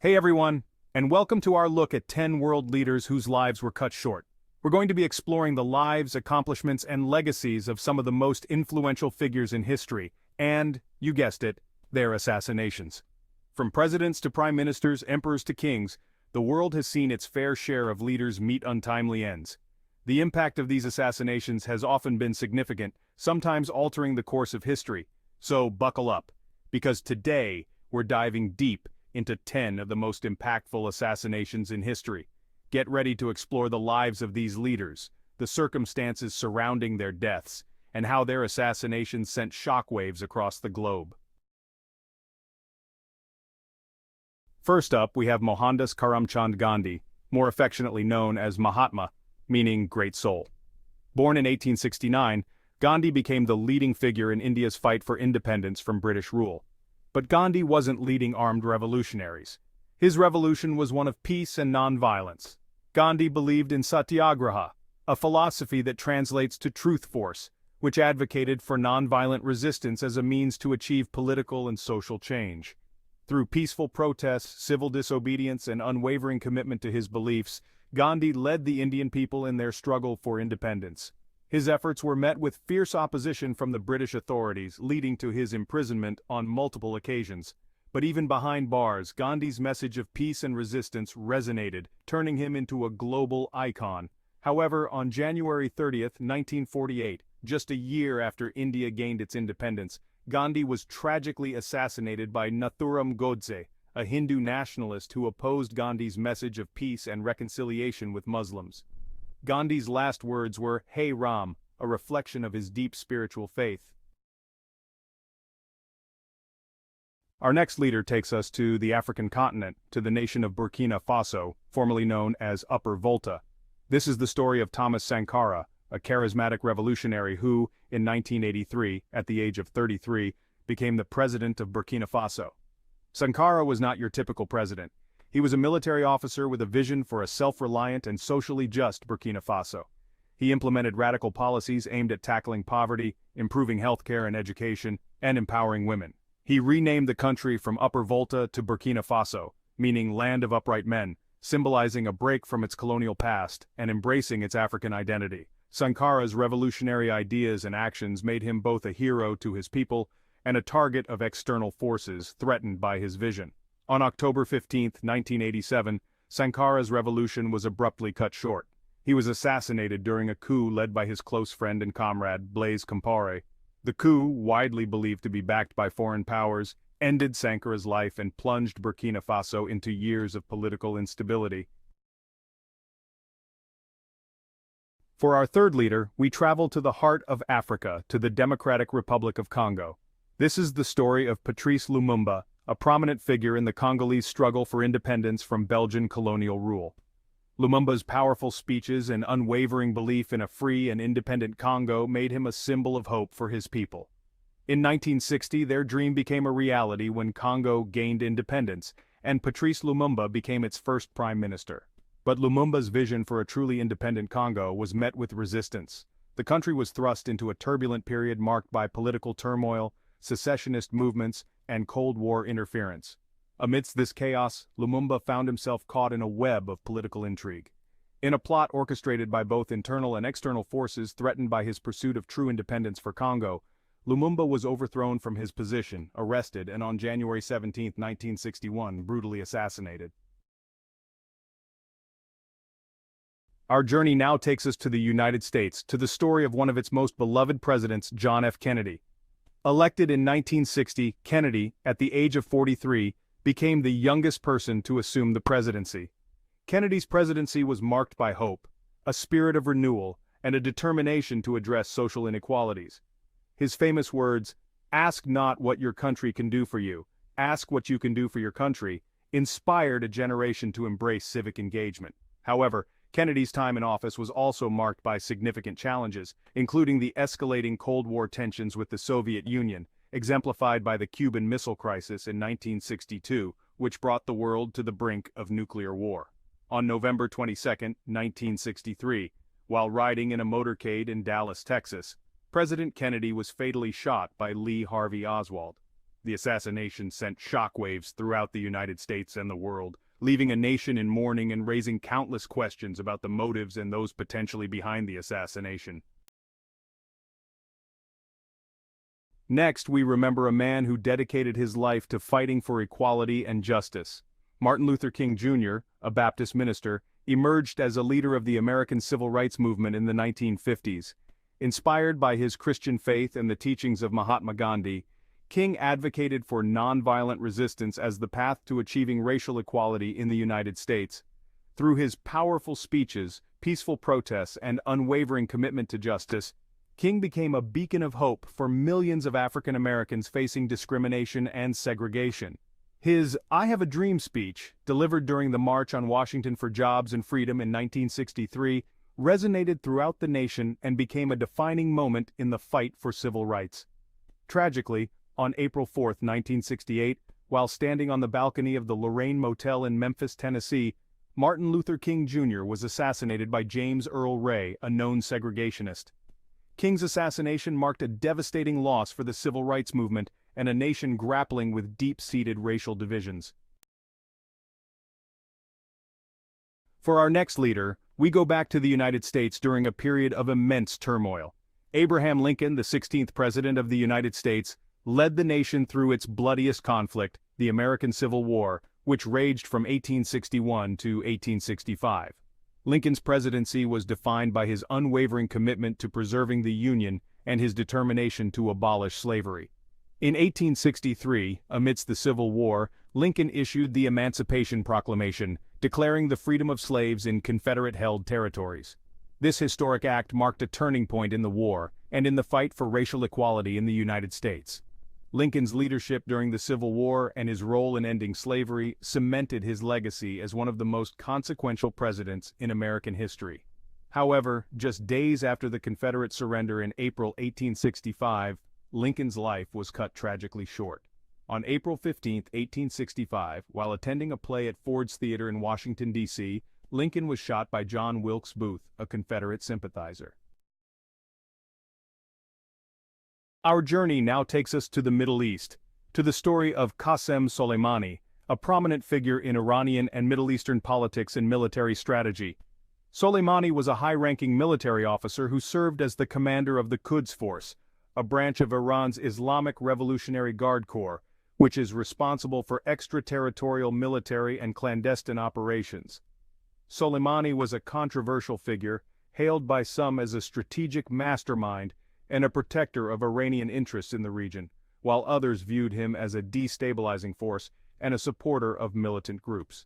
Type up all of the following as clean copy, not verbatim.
Hey everyone, and welcome to our look at 10 world leaders whose lives were cut short. We're going to be exploring the lives, accomplishments, and legacies of some of the most influential figures in history, and, you guessed it, their assassinations. From presidents to prime ministers, emperors to kings, the world has seen its fair share of leaders meet untimely ends. The impact of these assassinations has often been significant, sometimes altering the course of history. So buckle up, because today we're diving deep into 10 of the most impactful assassinations in history. Get ready to explore the lives of these leaders, the circumstances surrounding their deaths, and how their assassinations sent shockwaves across the globe. First up, we have Mohandas Karamchand Gandhi, more affectionately known as Mahatma, meaning great soul. Born in 1869, Gandhi became the leading figure in India's fight for independence from British rule. But Gandhi wasn't leading armed revolutionaries. His revolution was one of peace and non-violence. Gandhi believed in satyagraha, a philosophy that translates to truth force, which advocated for non-violent resistance as a means to achieve political and social change. Through peaceful protests, civil disobedience, and unwavering commitment to his beliefs, Gandhi led the Indian people in their struggle for independence. His efforts were met with fierce opposition from the British authorities, leading to his imprisonment on multiple occasions. But even behind bars, Gandhi's message of peace and resistance resonated, turning him into a global icon. However, on January 30, 1948, just a year after India gained its independence, Gandhi was tragically assassinated by Nathuram Godse, a Hindu nationalist who opposed Gandhi's message of peace and reconciliation with Muslims. Gandhi's last words were, "Hey Ram," a reflection of his deep spiritual faith. Our next leader takes us to the African continent, to the nation of Burkina Faso, formerly known as Upper Volta. This is the story of Thomas Sankara, a charismatic revolutionary who, in 1983, at the age of 33, became the president of Burkina Faso. Sankara was not your typical president. He was a military officer with a vision for a self-reliant and socially just Burkina Faso. He implemented radical policies aimed at tackling poverty, improving healthcare and education, and empowering women. He renamed the country from Upper Volta to Burkina Faso, meaning land of upright men, symbolizing a break from its colonial past and embracing its African identity. Sankara's revolutionary ideas and actions made him both a hero to his people and a target of external forces threatened by his vision. On October 15, 1987, Sankara's revolution was abruptly cut short. He was assassinated during a coup led by his close friend and comrade, Blaise Compaoré. The coup, widely believed to be backed by foreign powers, ended Sankara's life and plunged Burkina Faso into years of political instability. For our third leader, we travel to the heart of Africa, to the Democratic Republic of Congo. This is the story of Patrice Lumumba, a prominent figure in the Congolese struggle for independence from Belgian colonial rule. Lumumba's powerful speeches and unwavering belief in a free and independent Congo made him a symbol of hope for his people. In 1960, their dream became a reality when Congo gained independence, and Patrice Lumumba became its first prime minister. But Lumumba's vision for a truly independent Congo was met with resistance. The country was thrust into a turbulent period marked by political turmoil, secessionist movements, and Cold War interference. Amidst this chaos, Lumumba found himself caught in a web of political intrigue. In a plot orchestrated by both internal and external forces threatened by his pursuit of true independence for Congo, Lumumba was overthrown from his position, arrested, and on January 17, 1961, brutally assassinated. Our journey now takes us to the United States, to the story of one of its most beloved presidents, John F. Kennedy. Elected in 1960, Kennedy, at the age of 43, became the youngest person to assume the presidency. Kennedy's presidency was marked by hope, a spirit of renewal, and a determination to address social inequalities. His famous words, "Ask not what your country can do for you, ask what you can do for your country," inspired a generation to embrace civic engagement. However, Kennedy's time in office was also marked by significant challenges, including the escalating Cold War tensions with the Soviet Union, exemplified by the Cuban Missile Crisis in 1962, which brought the world to the brink of nuclear war. On November 22, 1963, while riding in a motorcade in Dallas, Texas, President Kennedy was fatally shot by Lee Harvey Oswald. The assassination sent shockwaves throughout the United States and the world, leaving a nation in mourning and raising countless questions about the motives and those potentially behind the assassination. Next, we remember a man who dedicated his life to fighting for equality and justice. Martin Luther King Jr., a Baptist minister, emerged as a leader of the American civil rights movement in the 1950s. Inspired by his Christian faith and the teachings of Mahatma Gandhi, King advocated for nonviolent resistance as the path to achieving racial equality in the United States. Through his powerful speeches, peaceful protests, and unwavering commitment to justice, King became a beacon of hope for millions of African Americans facing discrimination and segregation. His "I Have a Dream" speech, delivered during the March on Washington for Jobs and Freedom in 1963, resonated throughout the nation and became a defining moment in the fight for civil rights. Tragically, on April 4, 1968, while standing on the balcony of the Lorraine Motel in Memphis, Tennessee, Martin Luther King Jr. was assassinated by James Earl Ray, a known segregationist. King's assassination marked a devastating loss for the civil rights movement and a nation grappling with deep-seated racial divisions. For our next leader, we go back to the United States during a period of immense turmoil. Abraham Lincoln, the 16th President of the United States, led the nation through its bloodiest conflict, the American Civil War, which raged from 1861 to 1865. Lincoln's presidency was defined by his unwavering commitment to preserving the Union and his determination to abolish slavery. In 1863, amidst the Civil War, Lincoln issued the Emancipation Proclamation, declaring the freedom of slaves in Confederate-held territories. This historic act marked a turning point in the war and in the fight for racial equality in the United States. Lincoln's leadership during the Civil War and his role in ending slavery cemented his legacy as one of the most consequential presidents in American history. However, just days after the Confederate surrender in April 1865, Lincoln's life was cut tragically short. On April 15, 1865, while attending a play at Ford's Theater in Washington, D.C., Lincoln was shot by John Wilkes Booth, a Confederate sympathizer. Our journey now takes us to the Middle East, to the story of Kazem Solmani, a prominent figure in Iranian and Middle Eastern politics and military strategy. Soleimani was a high-ranking military officer who served as the commander of the Quds Force, a branch of Iran's Islamic Revolutionary Guard Corps, which is responsible for extraterritorial military and clandestine operations. Soleimani was a controversial figure, hailed by some as a strategic mastermind and a protector of Iranian interests in the region, while others viewed him as a destabilizing force and a supporter of militant groups.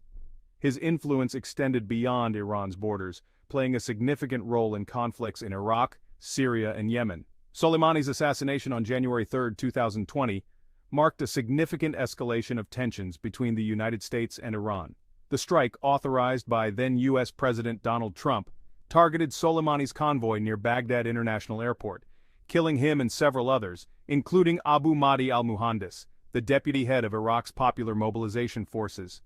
His influence extended beyond Iran's borders, playing a significant role in conflicts in Iraq, Syria, and Yemen. Soleimani's assassination on January 3, 2020, marked a significant escalation of tensions between the United States and Iran. The strike, authorized by then U.S. President Donald Trump, targeted Soleimani's convoy near Baghdad International Airport, killing him and several others, including Abu Mahdi al-Muhandis, the deputy head of Iraq's Popular Mobilization Forces.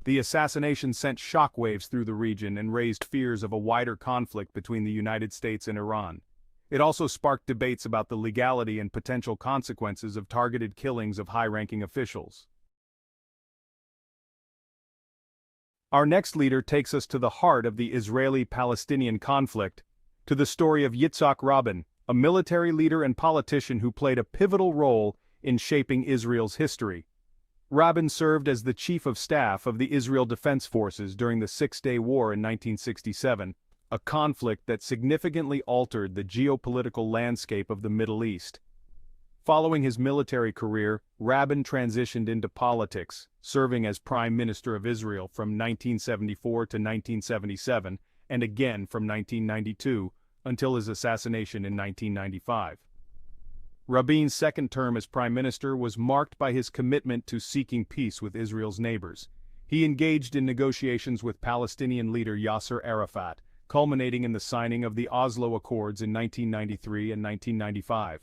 The assassination sent shockwaves through the region and raised fears of a wider conflict between the United States and Iran. It also sparked debates about the legality and potential consequences of targeted killings of high-ranking officials. Our next leader takes us to the heart of the Israeli-Palestinian conflict, to the story of Yitzhak Rabin, a military leader and politician who played a pivotal role in shaping Israel's history. Rabin served as the chief of staff of the Israel Defense Forces during the Six-Day War in 1967, a conflict that significantly altered the geopolitical landscape of the Middle East. Following his military career, Rabin transitioned into politics, serving as Prime Minister of Israel from 1974 to 1977, and again from 1992, until his assassination in 1995. Rabin's second term as Prime Minister was marked by his commitment to seeking peace with Israel's neighbors. He engaged in negotiations with Palestinian leader Yasser Arafat, culminating in the signing of the Oslo Accords in 1993 and 1995.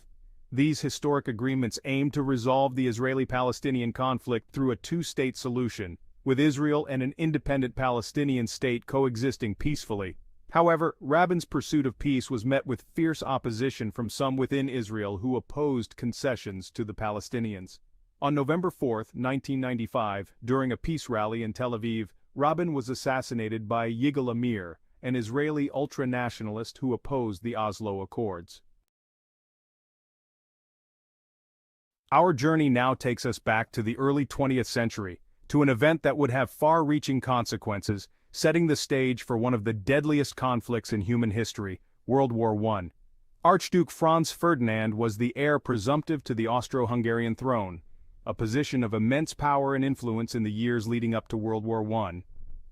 These historic agreements aimed to resolve the Israeli-Palestinian conflict through a two-state solution, with Israel and an independent Palestinian state coexisting peacefully. However, Rabin's pursuit of peace was met with fierce opposition from some within Israel who opposed concessions to the Palestinians. On November 4, 1995, during a peace rally in Tel Aviv, Rabin was assassinated by Yigal Amir, an Israeli ultra-nationalist who opposed the Oslo Accords. Our journey now takes us back to the early 20th century, to an event that would have far-reaching consequences, setting the stage for one of the deadliest conflicts in human history, World War I. Archduke Franz Ferdinand was the heir presumptive to the Austro-Hungarian throne, a position of immense power and influence in the years leading up to World War I.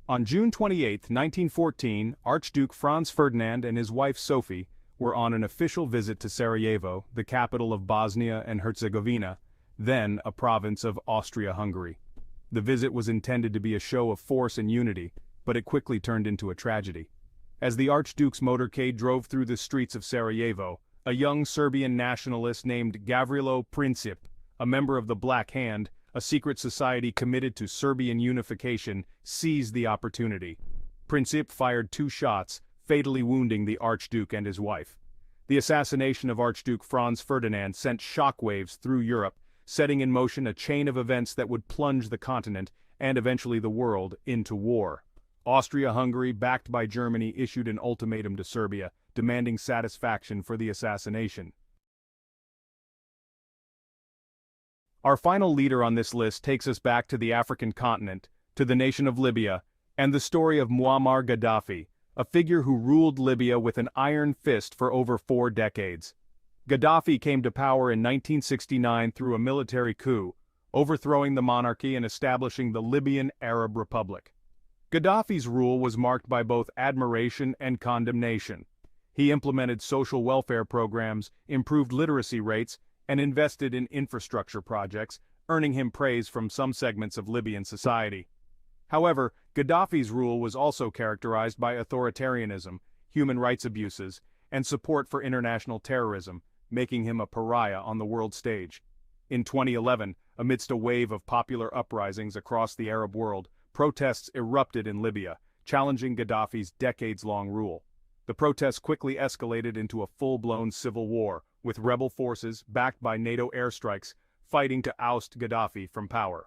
On June 28, 1914, Archduke Franz Ferdinand and his wife Sophie were on an official visit to Sarajevo, the capital of Bosnia and Herzegovina, then a province of Austria-Hungary. The visit was intended to be a show of force and unity, but it quickly turned into a tragedy. As the Archduke's motorcade drove through the streets of Sarajevo, a young Serbian nationalist named Gavrilo Princip, a member of the Black Hand, a secret society committed to Serbian unification, seized the opportunity. Princip fired 2 shots, fatally wounding the Archduke and his wife. The assassination of Archduke Franz Ferdinand sent shockwaves through Europe, setting in motion a chain of events that would plunge the continent, and eventually the world, into war. Austria-Hungary, backed by Germany, issued an ultimatum to Serbia, demanding satisfaction for the assassination. Our final leader on this list takes us back to the African continent, to the nation of Libya, and the story of Muamar Gaddafi, a figure who ruled Libya with an iron fist for over 4 decades. Gaddafi came to power in 1969 through a military coup, overthrowing the monarchy and establishing the Libyan Arab Republic. Gaddafi's rule was marked by both admiration and condemnation. He implemented social welfare programs, improved literacy rates, and invested in infrastructure projects, earning him praise from some segments of Libyan society. However, Gaddafi's rule was also characterized by authoritarianism, human rights abuses, and support for international terrorism, making him a pariah on the world stage. In 2011, amidst a wave of popular uprisings across the Arab world, protests erupted in Libya, challenging Gaddafi's decades-long rule. The protests quickly escalated into a full-blown civil war, with rebel forces, backed by NATO airstrikes, fighting to oust Gaddafi from power.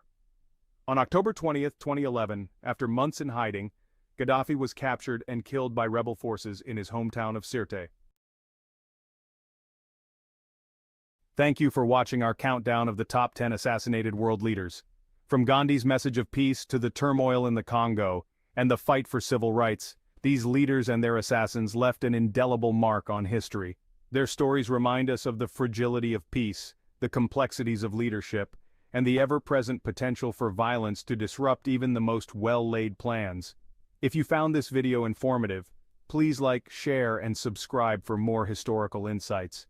On October 20, 2011, after months in hiding, Gaddafi was captured and killed by rebel forces in his hometown of Sirte. Thank you for watching our countdown of the top 10 assassinated world leaders. From Gandhi's message of peace to the turmoil in the Congo and the fight for civil rights, these leaders and their assassins left an indelible mark on history. Their stories remind us of the fragility of peace, the complexities of leadership, and the ever-present potential for violence to disrupt even the most well-laid plans. If you found this video informative, please like, share, and subscribe for more historical insights.